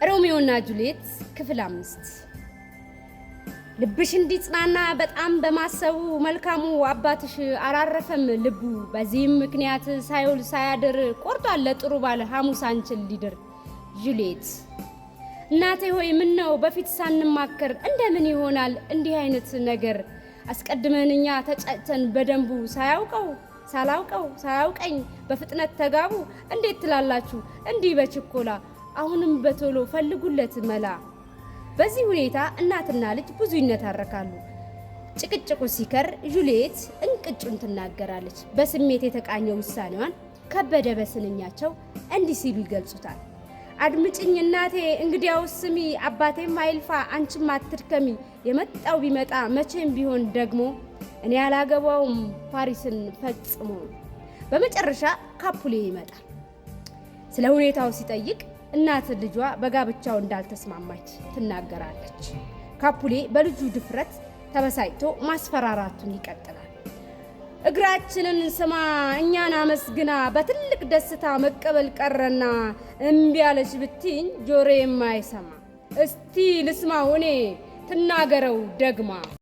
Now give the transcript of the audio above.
ሮሚዮና ጁሊየት ክፍል 5 ልብሽ እንዲጽናና በጣም በማሰቡ መልካሙ አባትሽ አራረፈም ልቡ በዚህም ምክንያት ሳይውል ሳያድር ቆርጧል ለጥሩ ባል ሐሙስ አንቺን ሊድር። ጁሊየት እናቴ ሆይ ምን ነው በፊት ሳንማከር እንደምን ይሆናል እንዲህ አይነት ነገር? አስቀድመን እኛ ተጫጭተን በደንቡ ሳያውቀኝ በፍጥነት ተጋቡ እንዴት ትላላችሁ እንዲህ በችኮላ? አሁንም በቶሎ ፈልጉለት መላ። በዚህ ሁኔታ እናትና ልጅ ብዙ ይነታረካሉ። ጭቅጭቁ ሲከር ጁሊየት እንቅጩን ትናገራለች። በስሜት የተቃኘው ውሳኔዋን ከበደ በስንኛቸው እንዲህ ሲሉ ይገልጹታል። አድምጭኝ እናቴ እንግዲያውስ ስሚ፣ አባቴም አይልፋ አንቺም አትድከሚ። የመጣው ቢመጣ መቼም ቢሆን ደግሞ እኔ ያላገባውም ፓሪስን ፈጽሞ። በመጨረሻ ካፑሌ ይመጣል። ስለ ሁኔታው ሲጠይቅ እናት ልጇ በጋብቻው እንዳልተስማማች ትናገራለች። ካፑሌ በልጁ ድፍረት ተበሳጭቶ ማስፈራራቱን ይቀጥላል። እግራችንን ስማ እኛን አመስግና በትልቅ ደስታ መቀበል ቀረና እምቢ አለች ብትኝ ጆሮዬ የማይሰማ እስቲ ልስማው እኔ ትናገረው ደግማ።